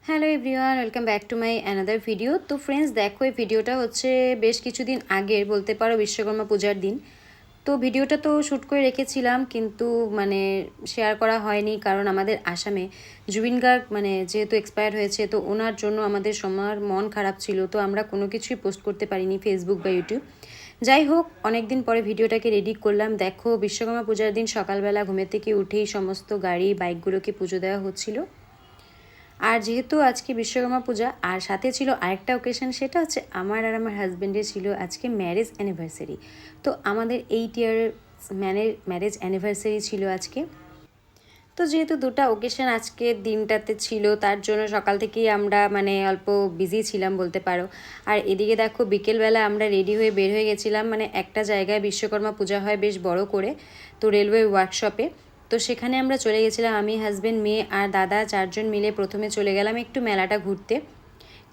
Hello everyone, welcome back to my another video. তো friends, দেখো এই ভিডিওটা হচ্ছে বেশ কিছুদিন আগের, বলতে পারো বিশ্বকর্মা পূজার দিন। তো ভিডিওটা তো শ্যুট করে রেখেছিলাম, কিন্তু মানে শেয়ার করা হয়নি, কারণ আমাদের আসামে জুবিন গার্গ যেহেতু এক্সপায়ার হয়েছে, তো ওনার জন্য আমাদের সবার মন খারাপ ছিল। তো আমরা কোনো কিছুই পোস্ট করতে পারিনি ফেসবুক বা ইউটিউব। যাই হোক, অনেক দিন পরে ভিডিওটাকে রেডি করলাম। দেখো, বিশ্বকর্মা পূজার দিন সকালবেলা ঘুমের থেকে উঠেই সমস্ত গাড়ি বাইকগুলোকে পুজো দেওয়া হচ্ছিল। আর যেহেতু আজকে বিশ্বকর্মা পূজা, আর সাথে ছিল আরেকটা ওকেশন, সেটা হচ্ছে আমার আর আমার হাজব্যান্ডের ছিল আজকে ম্যারেজ অ্যানিভার্সারি। তো আমাদের 8 ইয়ার ম্যারেজ অ্যানিভার্সারি ছিল আজকে। তো যেহেতু দুটো ওকেশন আজকের দিনটাতে ছিল, তার জন্য সকাল থেকেই আমরা অল্প বিজি ছিলাম বলতে পারো। আর এদিকে দেখো, বিকেলবেলা আমরা রেডি হয়ে বের হয়ে গেছিলাম, একটা জায়গায় বিশ্বকর্মা পূজা হয় বেশ বড় করে, তো রেলওয়ে ওয়ার্কশপে। তো সেখানে আমরা চলে গেছিলাম, আমি, হাজব্যান্ড, মেয়ে আর দাদা, 4জন মিলে প্রথমে চলে গেলাম একটু মেলাটা ঘুরতে।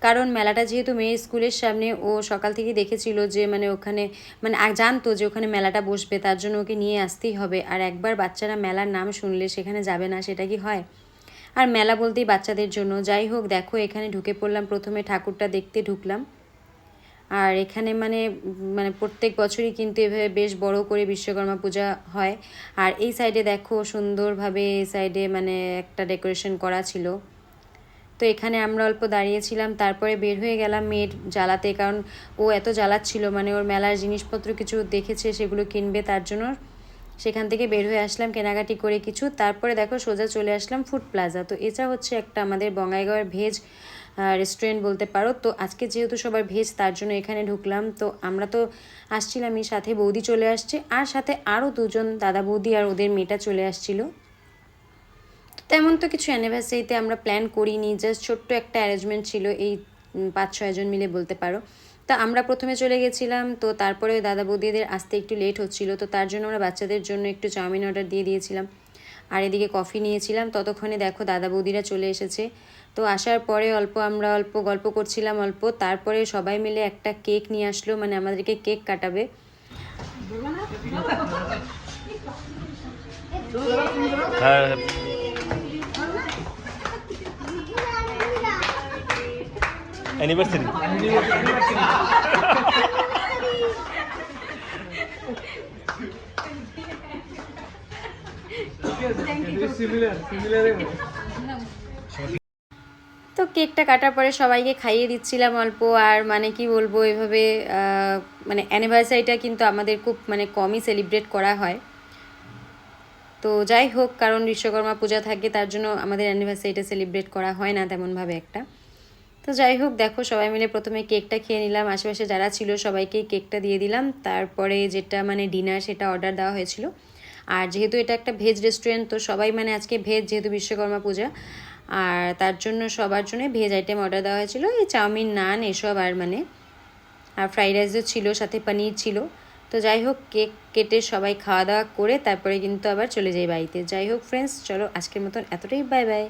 কারণ মেলাটা যেহেতু মেয়ের স্কুলের সামনে, ও সকাল থেকে দেখেছিল যে ওখানে জানতো যে ওখানে মেলাটা বসবে, তার জন্য ওকে নিয়ে আসতেই হবে। আর একবার বাচ্চারা মেলার নাম শুনলে সেখানে যাবে না, সেটা কি হয়? আর মেলা বলতেই বাচ্চাদের জন্য। যাই হোক, দেখো এখানে ঢুকে পড়লাম, প্রথমে ঠাকুরটা দেখতে ঢুকলাম। আর এখানে প্রত্যেক বছরই কিন্তু এভাবে বেশ বড় করে বিশ্বকর্মা পূজা হয়। আর এই সাইডে দেখো সুন্দরভাবে, এই সাইডে একটা ডেকোরেশন করা ছিল। তো এখানে আমরা অল্প দাঁড়িয়েছিলাম, তারপরে বের হয়ে গেলাম মেয়ের জ্বালাতে, কারণ ও এত জ্বালাচ্ছিল, ওর মেলার জিনিসপত্র কিছু দেখেছে, সেগুলো কিনবে, তার জন্য সেখান থেকে বের হয়ে আসলাম কেনাকাটি করে কিছু। তারপরে দেখো সোজা চলে আসলাম ফুড প্লাজা। তো এটা হচ্ছে একটা আমাদের বঙ্গাইগাঁওয়ের ভেজ রেস্টুরেন্ট বলতে পারো। তো আজকে যেহেতু সবার ভেজ, তার জন্য এখানে ঢুকলাম। তো আমরা তো আসছিলামই, সাথে বৌদি চলে আসছে, আর সাথে আরও দুজন দাদা বৌদি আর ওদের মেয়েটা চলে আসছিল। তেমন তো কিছু অ্যানিভার্সারিতে আমরা প্ল্যান করিনি, জাস্ট ছোট্ট একটা অ্যারেঞ্জমেন্ট ছিল, এই 5-6 জন মিলে বলতে পারো। তা আমরা প্রথমে চলে গেছিলাম, তো তারপরে দাদা বৌদিদের আসতে একটু লেট হচ্ছিল, তো তার জন্য আমরা বাচ্চাদের জন্য একটু চাউমিন অর্ডার দিয়ে দিয়েছিলাম, আর এদিকে কফি নিয়েছিলাম। ততক্ষণে দেখো দাদা বৌদিরা চলে এসেছে। তো আসার পরে আমরা অল্প গল্প করছিলাম অল্প, তারপরে সবাই মিলে একটা কেক নিয়ে আসলো, আমাদেরকে কেক কাটাবে। anniversary. তো কেকটা কাটার পরে সবাইকে খাইয়ে দিচ্ছিলাম অল্প। আর কি বলবো, এভাবে অ্যানিভার্সারিটা কিন্তু আমাদের খুব কমই সেলিব্রেট করা হয়। তো যাই হোক, কারণ বিশ্বকর্মা পূজা থাকে, তার জন্য আমাদের অ্যানিভার্সারিটা সেলিব্রেট করা হয় না তেমনভাবে একটা। তো যাই হোক, দেখো সবাই মিলে প্রথমে কেকটা খেয়ে নিলাম, আশেপাশে যারা ছিল সবাইকেই কেকটা দিয়ে দিলাম। তারপরে যেটা ডিনার, সেটা অর্ডার দেওয়া হয়েছিল। আর যেহেতু এটা একটা ভেজ রেস্টুরেন্ট, তো সবাই আজকে ভেজ, যেহেতু বিশ্বকর্মা পূজা, আর তার জন্য সবার জন্য ভেজ আইটেম অর্ডার দেওয়া হয়েছিল, এই চাউমিন, নান এসব। আর ফ্রাইড রাইসও ছিল, সাথে পনির ছিল। তো যাই হোক, কেক কেটে সবাই খাওয়া দাওয়া করে তারপরে কিন্তু আবার চলে যাই বাড়িতে। যাই হোক ফ্রেন্ডস, চলো আজকের মতন এতটাই, বাই বাই।